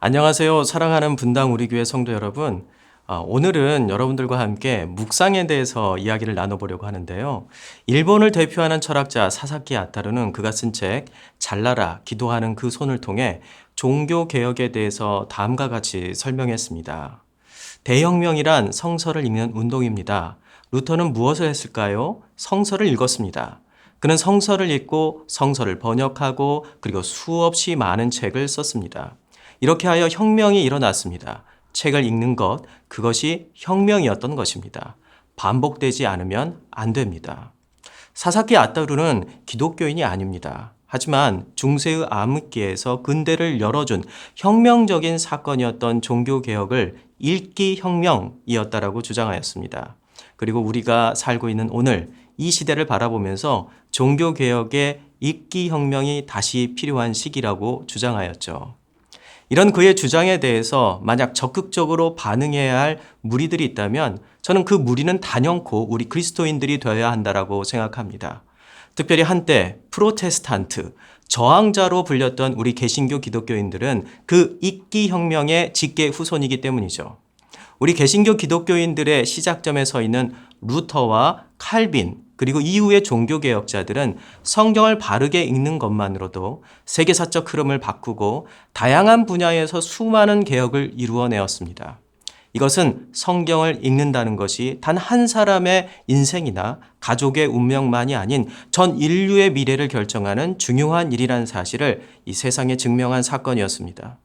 안녕하세요. 사랑하는 분당 우리 교회 성도 여러분. 오늘은 여러분들과 함께 묵상에 대해서 이야기를 나눠보려고 하는데요. 일본을 대표하는 철학자 사사키 아타루는 그가 쓴 책 잘나라 기도하는 그 손을 통해 종교 개혁에 대해서 다음과 같이 설명했습니다. 대혁명이란 성서를 읽는 운동입니다. 루터는 무엇을 했을까요? 성서를 읽었습니다. 그는 성서를 읽고 성서를 번역하고 그리고 수없이 많은 책을 썼습니다. 이렇게 하여 혁명이 일어났습니다. 책을 읽는 것, 그것이 혁명이었던 것입니다. 반복되지 않으면 안 됩니다. 사사키 아타루는 기독교인이 아닙니다. 하지만 중세의 암흑기에서 근대를 열어준 혁명적인 사건이었던 종교개혁을 읽기 혁명이었다라고 주장하였습니다. 그리고 우리가 살고 있는 오늘 이 시대를 바라보면서 종교개혁의 읽기 혁명이 다시 필요한 시기라고 주장하였죠. 이런 그의 주장에 대해서 만약 적극적으로 반응해야 할 무리들이 있다면 저는 그 무리는 단연코 우리 그리스도인들이 되어야 한다라고 생각합니다. 특별히 한때 프로테스탄트, 저항자로 불렸던 우리 개신교 기독교인들은 그 읽기 혁명의 직계 후손이기 때문이죠. 우리 개신교 기독교인들의 시작점에 서 있는 루터와 칼빈, 그리고 이후의 종교개혁자들은 성경을 바르게 읽는 것만으로도 세계사적 흐름을 바꾸고 다양한 분야에서 수많은 개혁을 이루어내었습니다. 이것은 성경을 읽는다는 것이 단 한 사람의 인생이나 가족의 운명만이 아닌 전 인류의 미래를 결정하는 중요한 일이라는 사실을 이 세상에 증명한 사건이었습니다.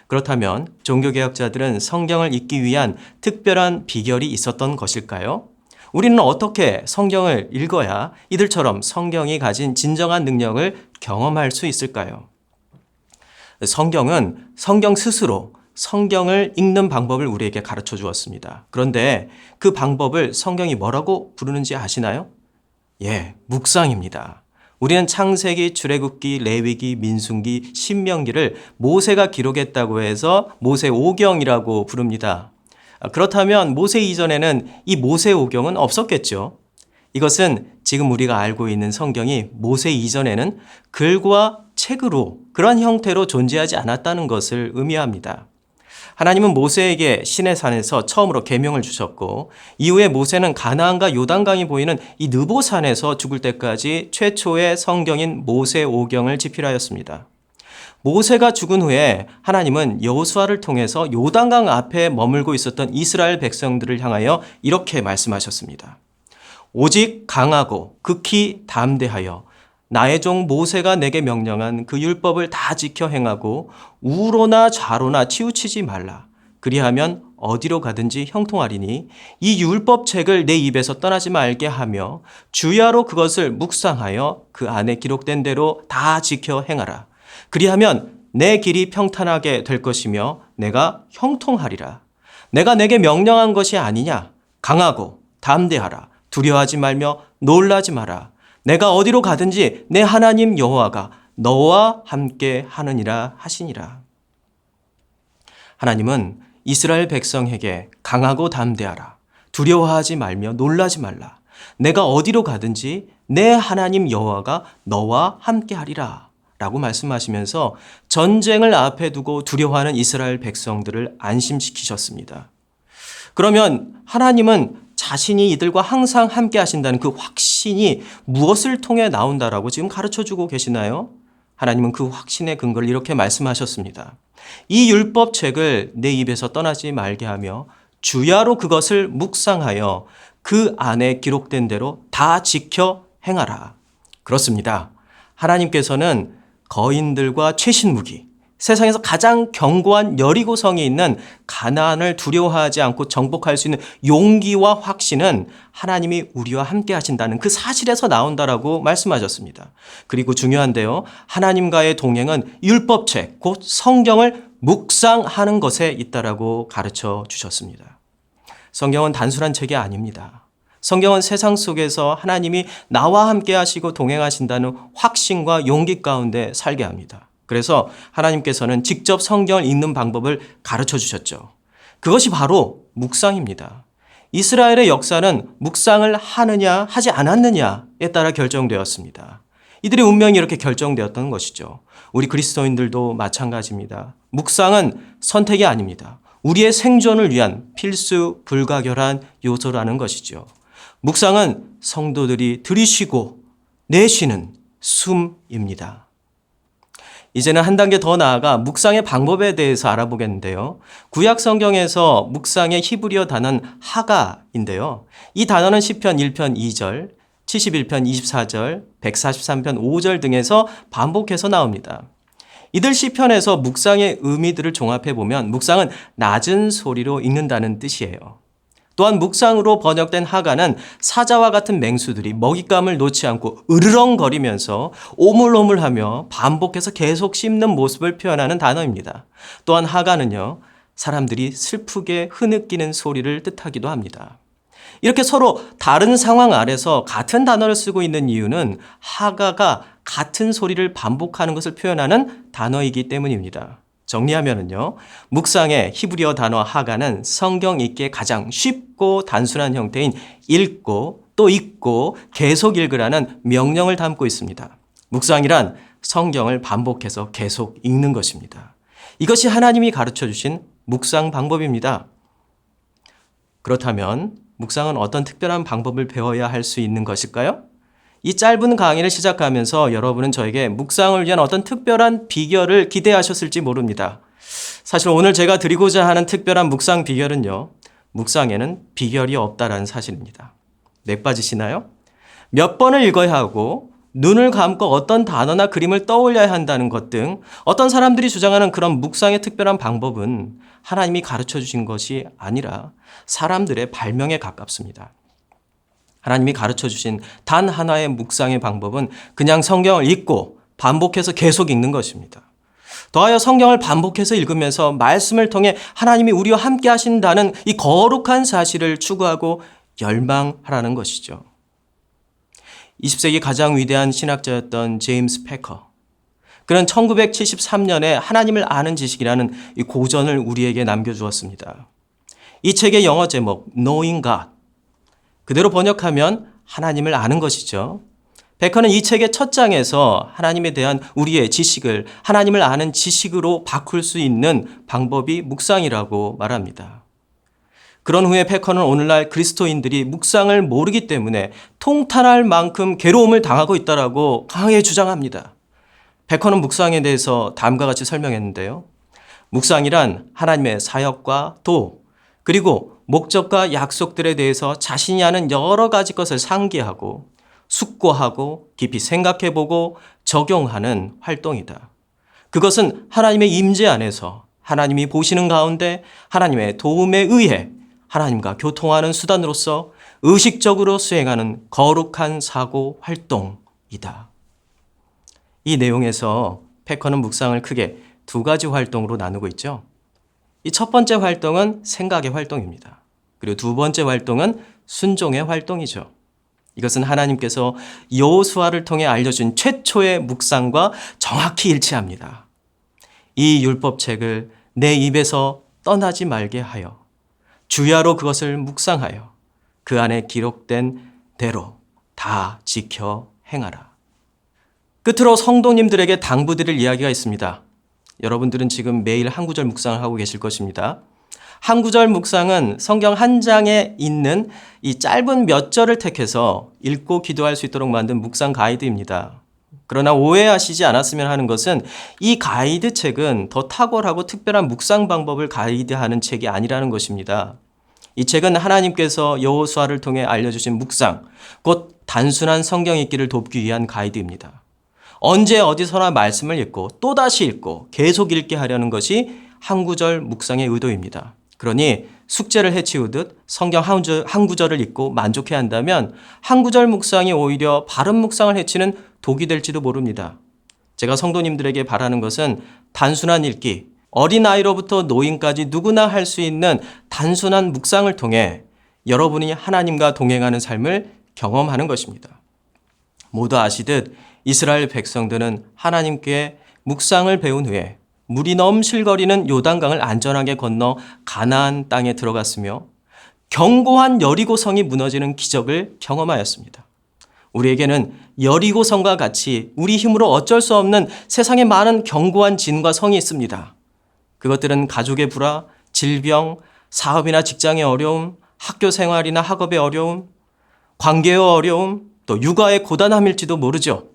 그렇다면 종교개혁자들은 성경을 읽기 위한 특별한 비결이 있었던 것일까요? 우리는 어떻게 성경을 읽어야 이들처럼 성경이 가진 진정한 능력을 경험할 수 있을까요? 성경은 성경 스스로 성경을 읽는 방법을 우리에게 가르쳐 주었습니다. 그런데 그 방법을 성경이 뭐라고 부르는지 아시나요? 묵상입니다. 우리는 창세기, 출애굽기, 레위기, 민수기, 신명기를 모세가 기록했다고 해서 모세오경이라고 부릅니다. 그렇다면 모세 이전에는 이 모세오경은 없었겠죠. 이것은 지금 우리가 알고 있는 성경이 모세 이전에는 글과 책으로 그런 형태로 존재하지 않았다는 것을 의미합니다. 하나님은 모세에게 시내산에서 처음으로 계명을 주셨고 이후에 모세는 가나안과 요단강이 보이는 이 느보산에서 죽을 때까지 최초의 성경인 모세오경을 집필하였습니다. 모세가 죽은 후에 하나님은 여호수아를 통해서 요단강 앞에 머물고 있었던 이스라엘 백성들을 향하여 이렇게 말씀하셨습니다. 오직 강하고 극히 담대하여 나의 종 모세가 내게 명령한 그 율법을 다 지켜 행하고 우로나 좌로나 치우치지 말라. 그리하면 어디로 가든지 형통하리니 이 율법책을 내 입에서 떠나지 말게 하며 주야로 그것을 묵상하여 그 안에 기록된 대로 다 지켜 행하라. 그리하면 내 길이 평탄하게 될 것이며 내가 형통하리라. 내가 내게 명령한 것이 아니냐? 강하고 담대하라. 두려워하지 말며 놀라지 마라. 내가 어디로 가든지 내 하나님 여호와가 너와 함께 하느니라 하시니라. 하나님은 이스라엘 백성에게 강하고 담대하라. 두려워하지 말며 놀라지 말라. 내가 어디로 가든지 내 하나님 여호와가 너와 함께 하리라. 라고 말씀하시면서 전쟁을 앞에 두고 두려워하는 이스라엘 백성들을 안심시키셨습니다. 그러면 하나님은 자신이 이들과 항상 함께 하신다는 그 확신이 무엇을 통해 나온다라고 지금 가르쳐주고 계시나요? 하나님은 그 확신의 근거를 이렇게 말씀하셨습니다. 이 율법책을 내 입에서 떠나지 말게 하며 주야로 그것을 묵상하여 그 안에 기록된 대로 다 지켜 행하라. 그렇습니다. 하나님께서는 거인들과 최신 무기, 세상에서 가장 견고한 여리고성이 있는 가나안을 두려워하지 않고 정복할 수 있는 용기와 확신은 하나님이 우리와 함께 하신다는 그 사실에서 나온다라고 말씀하셨습니다. 그리고 중요한데요. 하나님과의 동행은 율법책, 곧 성경을 묵상하는 것에 있다라고 가르쳐 주셨습니다. 성경은 단순한 책이 아닙니다. 성경은 세상 속에서 하나님이 나와 함께 하시고 동행하신다는 확신과 용기 가운데 살게 합니다. 그래서 하나님께서는 직접 성경을 읽는 방법을 가르쳐 주셨죠. 그것이 바로 묵상입니다. 이스라엘의 역사는 묵상을 하느냐 하지 않았느냐에 따라 결정되었습니다. 이들의 운명이 이렇게 결정되었던 것이죠. 우리 그리스도인들도 마찬가지입니다. 묵상은 선택이 아닙니다. 우리의 생존을 위한 필수 불가결한 요소라는 것이죠. 묵상은 성도들이 들이쉬고 내쉬는 숨입니다. 이제는 한 단계 더 나아가 묵상의 방법에 대해서 알아보겠는데요. 구약 성경에서 묵상의 히브리어 단어는 하가인데요. 이 단어는 시편 1편 2절, 71편 24절, 143편 5절 등에서 반복해서 나옵니다. 이들 시편에서 묵상의 의미들을 종합해 보면 묵상은 낮은 소리로 읽는다는 뜻이에요. 또한 묵상으로 번역된 하가는 사자와 같은 맹수들이 먹잇감을 놓지 않고 으르렁거리면서 오물오물하며 반복해서 계속 씹는 모습을 표현하는 단어입니다. 또한 하가는요, 사람들이 슬프게 흐느끼는 소리를 뜻하기도 합니다. 이렇게 서로 다른 상황 아래서 같은 단어를 쓰고 있는 이유는 하가가 같은 소리를 반복하는 것을 표현하는 단어이기 때문입니다. 정리하면은요, 묵상의 히브리어 단어 하가는 성경 읽기에 가장 쉽고 단순한 형태인 읽고 또 읽고 계속 읽으라는 명령을 담고 있습니다. 묵상이란 성경을 반복해서 계속 읽는 것입니다. 이것이 하나님이 가르쳐 주신 묵상 방법입니다. 그렇다면 묵상은 어떤 특별한 방법을 배워야 할 수 있는 것일까요? 이 짧은 강의를 시작하면서 여러분은 저에게 묵상을 위한 어떤 특별한 비결을 기대하셨을지 모릅니다. 사실 오늘 제가 드리고자 하는 특별한 묵상 비결은요, 묵상에는 비결이 없다라는 사실입니다. 맥 빠지시나요? 몇 번을 읽어야 하고 눈을 감고 어떤 단어나 그림을 떠올려야 한다는 것 등 어떤 사람들이 주장하는 그런 묵상의 특별한 방법은 하나님이 가르쳐 주신 것이 아니라 사람들의 발명에 가깝습니다. 하나님이 가르쳐 주신 단 하나의 묵상의 방법은 그냥 성경을 읽고 반복해서 계속 읽는 것입니다. 더하여 성경을 반복해서 읽으면서 말씀을 통해 하나님이 우리와 함께 하신다는 이 거룩한 사실을 추구하고 열망하라는 것이죠. 20세기 가장 위대한 신학자였던 제임스 패커. 그는 1973년에 하나님을 아는 지식이라는 이 고전을 우리에게 남겨주었습니다. 이 책의 영어 제목 Knowing God. 그대로 번역하면 하나님을 아는 것이죠. 베커는 이 책의 첫 장에서 하나님에 대한 우리의 지식을 하나님을 아는 지식으로 바꿀 수 있는 방법이 묵상이라고 말합니다. 그런 후에 베커는 오늘날 그리스도인들이 묵상을 모르기 때문에 통탄할 만큼 괴로움을 당하고 있다고 강하게 주장합니다. 베커는 묵상에 대해서 다음과 같이 설명했는데요. 묵상이란 하나님의 사역과 도, 그리고 목적과 약속들에 대해서 자신이 아는 여러 가지 것을 상기하고 숙고하고 깊이 생각해보고 적용하는 활동이다. 그것은 하나님의 임재 안에서 하나님이 보시는 가운데 하나님의 도움에 의해 하나님과 교통하는 수단으로서 의식적으로 수행하는 거룩한 사고 활동이다. 이 내용에서 패커는 묵상을 크게 두 가지 활동으로 나누고 있죠. 이 첫 번째 활동은 생각의 활동입니다. 그리고 두 번째 활동은 순종의 활동이죠. 이것은 하나님께서 여호수아를 통해 알려준 최초의 묵상과 정확히 일치합니다. 이 율법책을 내 입에서 떠나지 말게 하여 주야로 그것을 묵상하여 그 안에 기록된 대로 다 지켜 행하라. 끝으로 성도님들에게 당부드릴 이야기가 있습니다. 여러분들은 지금 매일 한 구절 묵상을 하고 계실 것입니다. 한 구절 묵상은 성경 한 장에 있는 이 짧은 몇 절을 택해서 읽고 기도할 수 있도록 만든 묵상 가이드입니다. 그러나 오해하시지 않았으면 하는 것은 이 가이드 책은 더 탁월하고 특별한 묵상 방법을 가이드하는 책이 아니라는 것입니다. 이 책은 하나님께서 여호수아를 통해 알려주신 묵상, 곧 단순한 성경 읽기를 돕기 위한 가이드입니다. 언제 어디서나 말씀을 읽고 또다시 읽고 계속 읽게 하려는 것이 한 구절 묵상의 의도입니다. 그러니 숙제를 해치우듯 성경 한 구절을 읽고 만족해야 한다면 한 구절 묵상이 오히려 바른 묵상을 해치는 독이 될지도 모릅니다. 제가 성도님들에게 바라는 것은 단순한 읽기, 어린아이로부터 노인까지 누구나 할 수 있는 단순한 묵상을 통해 여러분이 하나님과 동행하는 삶을 경험하는 것입니다. 모두 아시듯 이스라엘 백성들은 하나님께 묵상을 배운 후에 물이 넘실거리는 요단강을 안전하게 건너 가나안 땅에 들어갔으며 견고한 여리고성이 무너지는 기적을 경험하였습니다. 우리에게는 여리고성과 같이 우리 힘으로 어쩔 수 없는 세상에 많은 견고한 진과 성이 있습니다. 그것들은 가족의 불화, 질병, 사업이나 직장의 어려움, 학교 생활이나 학업의 어려움, 관계의 어려움, 또 육아의 고단함일지도 모르죠.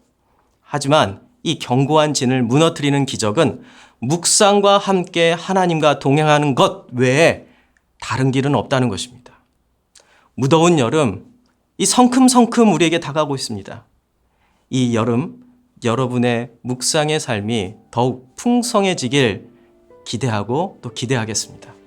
하지만 이 견고한 진을 무너뜨리는 기적은 묵상과 함께 하나님과 동행하는 것 외에 다른 길은 없다는 것입니다. 무더운 여름, 이 성큼성큼 우리에게 다가오고 있습니다. 이 여름, 여러분의 묵상의 삶이 더욱 풍성해지길 기대하고 또 기대하겠습니다.